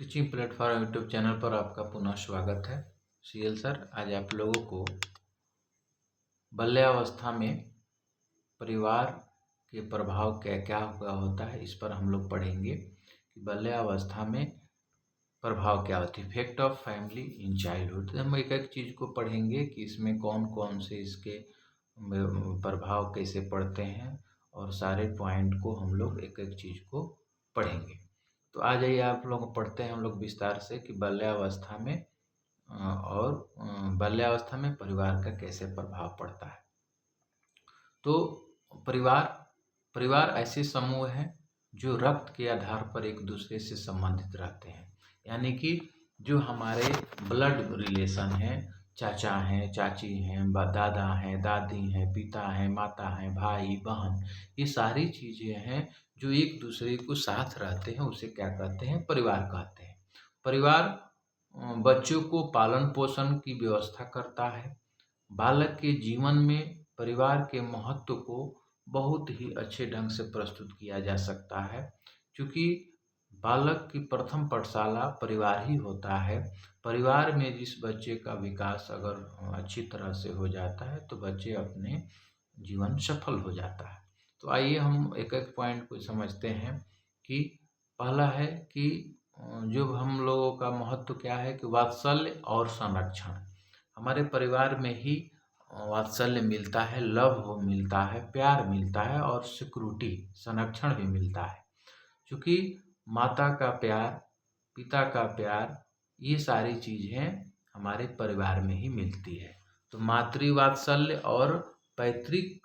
Teaching platform YouTube channel पर आपका पुनः स्वागत है। सीएल सर आज आप लोगों को बाल्यावस्था में परिवार के प्रभाव क्या क्या हुआ होता है इस पर हम लोग पढ़ेंगे कि बाल्यावस्था में प्रभाव क्या होती है, effect of family in childhood. हम एक एक चीज़ को पढ़ेंगे कि इसमें कौन कौन से इसके प्रभाव कैसे पड़ते हैं और सारे पॉइंट को हम लोग एक एक चीज़ को पढ़ेंगे। तो आ जाइए आप लोग पढ़ते हैं हम लोग विस्तार से कि बाल्यावस्था में बाल्यावस्था में परिवार का कैसे प्रभाव पड़ता है। तो परिवार ऐसे समूह हैं जो रक्त के आधार पर एक दूसरे से संबंधित रहते हैं, यानी कि जो हमारे ब्लड रिलेशन हैं, चाचा हैं, चाची हैं, दादा हैं, दादी हैं, पिता हैं, माता हैं, भाई बहन, ये सारी चीज़ें हैं जो एक दूसरे को साथ रहते हैं, उसे क्या कहते हैं, परिवार कहते हैं। परिवार बच्चों को पालन पोषण की व्यवस्था करता है। बालक के जीवन में परिवार के महत्व को बहुत ही अच्छे ढंग से प्रस्तुत किया जा सकता है, क्योंकि बालक की प्रथम पाठशाला परिवार ही होता है। परिवार में जिस बच्चे का विकास अगर अच्छी तरह से हो जाता है तो बच्चे अपने जीवन सफल हो जाता है। तो आइए हम एक एक पॉइंट को समझते हैं कि पहला है कि जो हम लोगों का महत्व क्या है कि वात्सल्य और संरक्षण। हमारे परिवार में ही वात्सल्य मिलता है, लव मिलता है, प्यार मिलता है और सिक्योरिटी संरक्षण भी मिलता है, क्योंकि माता का प्यार, पिता का प्यार, ये सारी चीज़ें हमारे परिवार में ही मिलती है। तो मातृवात्सल्य और पैतृक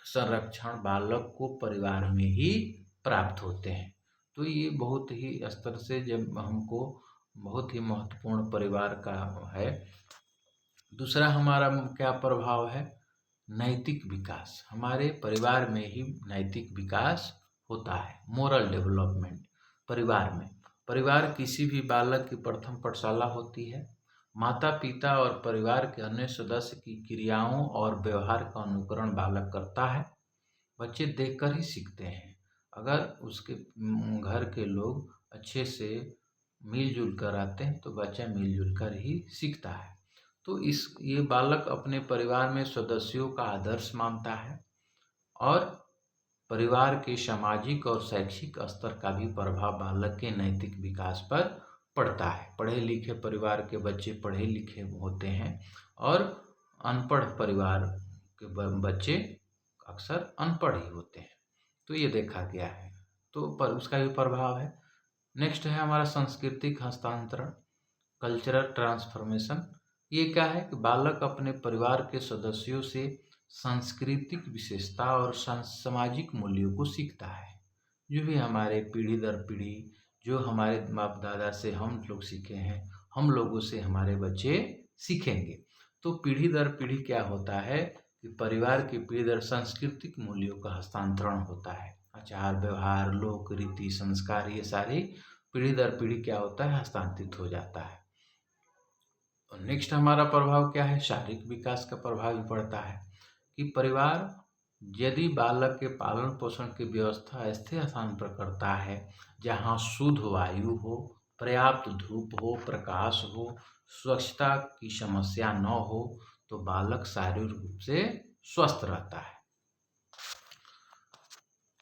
संरक्षण बालक को परिवार में ही प्राप्त होते हैं। तो ये बहुत ही स्तर से जब हमको बहुत ही महत्वपूर्ण परिवार का है। दूसरा हमारा क्या प्रभाव है, नैतिक विकास। हमारे परिवार में ही नैतिक विकास होता है, मोरल डेवलपमेंट परिवार किसी भी बालक की प्रथम पाठशाला होती है। माता पिता और परिवार के अन्य सदस्य की क्रियाओं और व्यवहार का अनुकरण बालक करता है। बच्चे देखकर ही सीखते हैं। अगर उसके घर के लोग अच्छे से मिलजुल कर रहते हैं तो बच्चा मिलजुल कर ही सीखता है। तो ये बालक अपने परिवार में सदस्यों का आदर्श मानता है और परिवार के सामाजिक और शैक्षिक स्तर का भी प्रभाव बालक के नैतिक विकास पर पड़ता है। पढ़े लिखे परिवार के बच्चे पढ़े लिखे होते हैं और अनपढ़ परिवार के बच्चे अक्सर अनपढ़ ही होते हैं। तो ये देखा गया है, तो पर उसका भी प्रभाव है। नेक्स्ट है हमारा सांस्कृतिक हस्तांतरण, कल्चरल ट्रांसफॉर्मेशन। ये क्या है कि बालक अपने परिवार के सदस्यों से सांस्कृतिक विशेषता और सामाजिक मूल्यों को सीखता है। जो भी हमारे पीढ़ी दर पीढ़ी जो हमारे बाप दादा से हम लोग सीखे हैं, हम लोगों से हमारे बच्चे सीखेंगे। तो पीढ़ी दर पीढ़ी क्या होता है कि परिवार की पीढ़ी दर सांस्कृतिक मूल्यों का हस्तांतरण होता है। आचार व्यवहार, लोक रीति, संस्कार, ये सारी पीढ़ी दर पीढ़ी क्या होता है, हस्तांतरित हो जाता है। और नेक्स्ट हमारा प्रभाव क्या है, शारीरिक विकास का प्रभाव भी पड़ता है कि परिवार यदि बालक के पालन पोषण की व्यवस्था स्थिर स्थान पर करता है, जहाँ शुद्ध वायु हो, पर्याप्त धूप हो, प्रकाश हो, स्वच्छता की समस्या न हो, तो बालक शारीरिक रूप से स्वस्थ रहता है।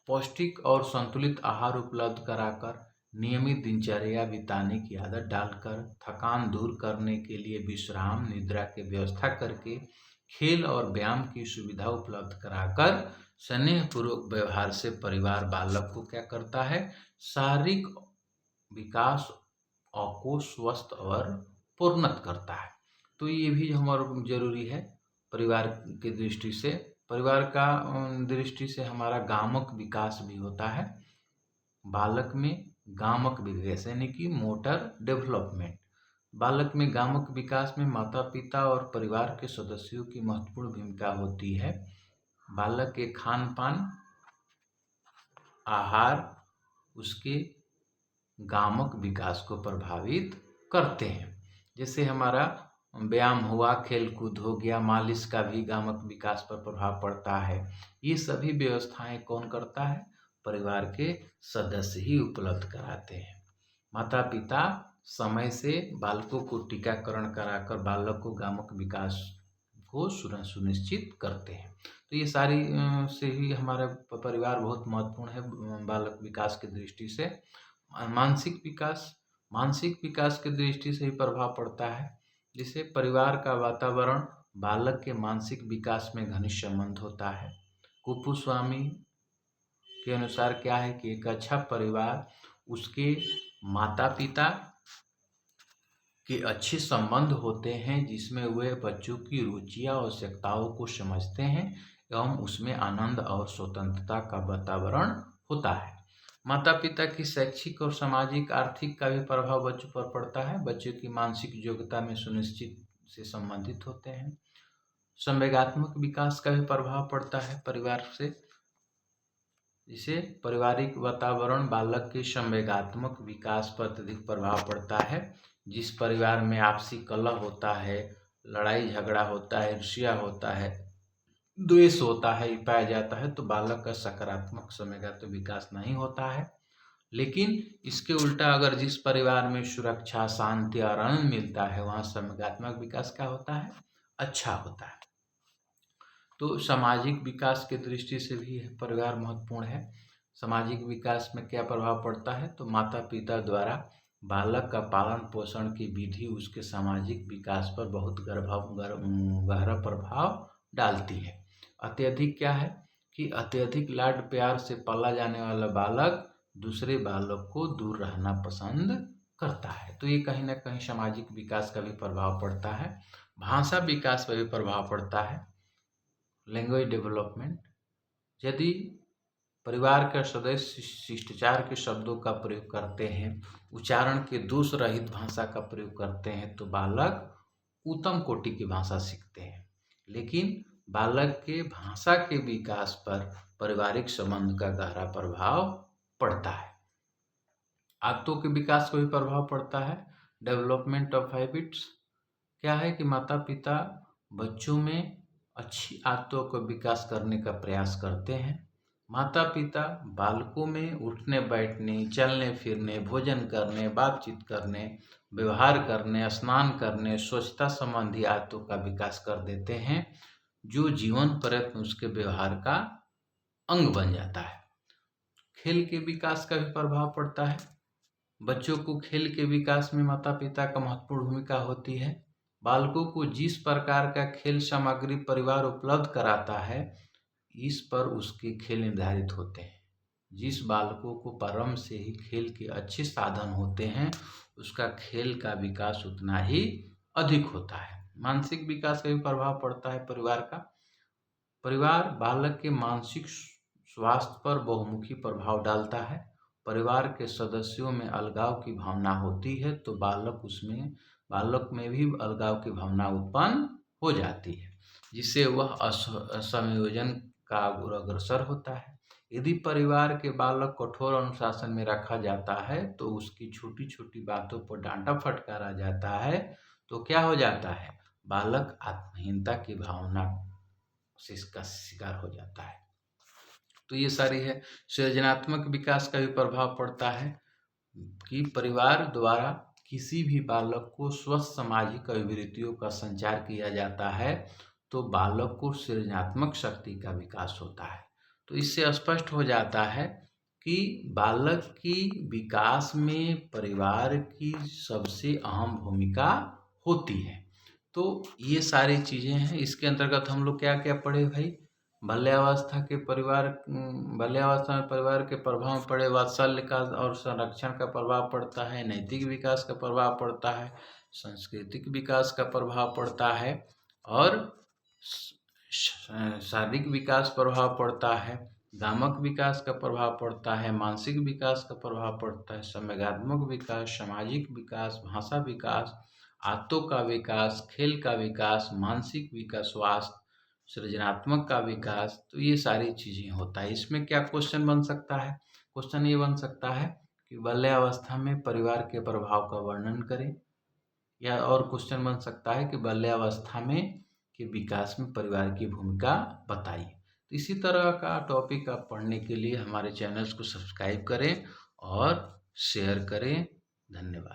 पौष्टिक और संतुलित आहार उपलब्ध कराकर, नियमित दिनचर्या बिताने की आदत डालकर, थकान दूर करने के लिए विश्राम निद्रा की व्यवस्था करके, खेल और व्यायाम की सुविधा उपलब्ध कराकर, स्नेहपूर्वक व्यवहार से परिवार बालक को क्या करता है, शारीरिक विकास को स्वस्थ और पूर्णत करता है। तो ये भी हमारा जरूरी है परिवार की दृष्टि से। परिवार का दृष्टि से हमारा गामक विकास भी होता है। बालक में गामक विकास यानी कि मोटर डेवलपमेंट। बालक में गामक विकास में माता पिता और परिवार के सदस्यों की महत्वपूर्ण भूमिका होती है। बालक के खान पान, आहार उसके गामक विकास को प्रभावित करते हैं। जैसे हमारा व्यायाम हुआ, खेल कूद हो गया, मालिश का भी गामक विकास पर प्रभाव पड़ता है। ये सभी व्यवस्थाएं कौन करता है, परिवार के सदस्य ही उपलब्ध कराते हैं। माता पिता समय से बालकों को टीकाकरण कराकर बालक को गामक विकास को सुनिश्चित करते हैं। तो ये सारी से ही हमारा परिवार बहुत महत्वपूर्ण है बालक विकास की दृष्टि से। मानसिक विकास की दृष्टि से ही प्रभाव पड़ता है, जिससे परिवार का वातावरण बालक के मानसिक विकास में घनिष्ठ संबंध होता है। कुपुस्वामी के अनुसार क्या है कि एक अच्छा परिवार उसके माता पिता के अच्छे संबंध होते हैं, जिसमें वे बच्चों की रुचियां और आवश्यकताओं को समझते हैं एवं उसमें आनंद और स्वतंत्रता का वातावरण होता है। माता पिता की शैक्षिक और सामाजिक आर्थिक का भी प्रभाव बच्चों पर पड़ता है। बच्चों की मानसिक योग्यता में सुनिश्चित से संबंधित होते हैं। संवेगात्मक विकास का भी प्रभाव पड़ता है परिवार से, जिसे पारिवारिक वातावरण बालक के संवेगात्मक विकास पर अत्यधिक प्रभाव पड़ता है। जिस परिवार में आपसी कलह होता है, लड़ाई झगड़ा होता है, ईर्ष्या होता है, द्वेष होता है, ये पाया जाता है, तो बालक का सकारात्मक संवेगात्मक विकास नहीं होता है। लेकिन इसके उल्टा अगर जिस परिवार में सुरक्षा, शांति और आनंद मिलता है, वहाँ संवेगात्मक विकास क्या होता है? अच्छा होता है। तो सामाजिक विकास की दृष्टि से भी परिवार महत्वपूर्ण है। सामाजिक विकास में क्या प्रभाव पड़ता है? तो माता पिता द्वारा बालक का पालन पोषण की विधि उसके सामाजिक विकास पर बहुत गहरा प्रभाव डालती है। अत्यधिक क्या है कि अत्यधिक लाड प्यार से पाला जाने वाला बालक दूसरे बालक को दूर रहना पसंद करता है। तो ये कहीं ना कहीं सामाजिक विकास का भी प्रभाव पड़ता है। भाषा विकास पर भी प्रभाव पड़ता है। लैंग्वेज डेवलपमेंट, यदि परिवार के सदस्य शिष्टाचार के शब्दों का प्रयोग करते हैं, उच्चारण के दोष रहित भाषा का प्रयोग करते हैं, तो बालक उत्तम कोटि की भाषा सीखते हैं। लेकिन बालक के भाषा के विकास पर पारिवारिक संबंध का गहरा प्रभाव पड़ता है। आदतों के विकास को भी प्रभाव पड़ता है। डेवलपमेंट ऑफ हैबिट्स क्या है कि माता पिता बच्चों में अच्छी आदतों का विकास करने का प्रयास करते हैं। माता पिता बालकों में उठने बैठने, चलने फिरने, भोजन करने, बातचीत करने, व्यवहार करने, स्नान करने, स्वच्छता संबंधी आदतों का विकास कर देते हैं, जो जीवन पर्यंत उसके व्यवहार का अंग बन जाता है। खेल के विकास का भी प्रभाव पड़ता है। बच्चों को खेल के विकास में माता पिता का महत्वपूर्ण भूमिका होती है। बालकों को जिस प्रकार का खेल सामग्री परिवार उपलब्ध कराता है, इस पर उसके खेल निर्धारित होते हैं। जिस बालकों को प्रारंभ से ही खेल के अच्छे साधन होते हैं, उसका खेल का विकास उतना ही अधिक होता है। मानसिक विकास का भी प्रभाव पड़ता है परिवार का। परिवार बालक के मानसिक स्वास्थ्य पर बहुमुखी प्रभाव डालता है। परिवार के सदस्यों में अलगाव की भावना होती है, तो बालक में भी अलगाव की भावना उत्पन्न हो जाती है, जिससे वह असंयोजन का अग्रसर होता है। यदि परिवार के बालक कठोर अनुशासन में रखा जाता है, तो उसकी छोटी छोटी बातों पर डांटा फटकारा जाता है, तो क्या हो जाता है? बालक आत्महीनता की भावना से इसका शिकार हो जाता है। तो ये सारी है। सृजनात्मक विकास का भी प्रभाव पड़ता है कि परिवार द्वारा किसी भी बालक को स्वस्थ सामाजिक अभिवृत्तियों का संचार किया जाता है, तो बालक को सृजनात्मक शक्ति का विकास होता है। तो इससे स्पष्ट हो जाता है कि बालक की विकास में परिवार की सबसे अहम भूमिका होती है। तो ये सारी चीज़ें हैं। इसके अंतर्गत हम लोग क्या क्या पढ़े भाई? बाल्यावस्था में परिवार के प्रभाव पड़े, वात्सल्य का और संरक्षण का प्रभाव पड़ता है, नैतिक विकास का प्रभाव पड़ता है, सांस्कृतिक विकास का प्रभाव पड़ता है, और शारीरिक विकास प्रभाव पड़ता है, गामक विकास का प्रभाव पड़ता है, मानसिक विकास का प्रभाव पड़ता है, संवेगात्मक विकास, सामाजिक विकास, भाषा विकास, आदतों का विकास, खेल का विकास, मानसिक विकास, स्वास्थ्य, सृजनात्मक का विकास। तो ये सारी चीज़ें होता है। इसमें क्या क्वेश्चन बन सकता है? क्वेश्चन ये बन सकता है कि बाल्यावस्था में परिवार के प्रभाव का वर्णन करें, या और क्वेश्चन बन सकता है कि बाल्यावस्था में के विकास में परिवार की भूमिका बताइए। तो इसी तरह का टॉपिक आप पढ़ने के लिए हमारे चैनल्स को सब्सक्राइब करें और शेयर करें। धन्यवाद।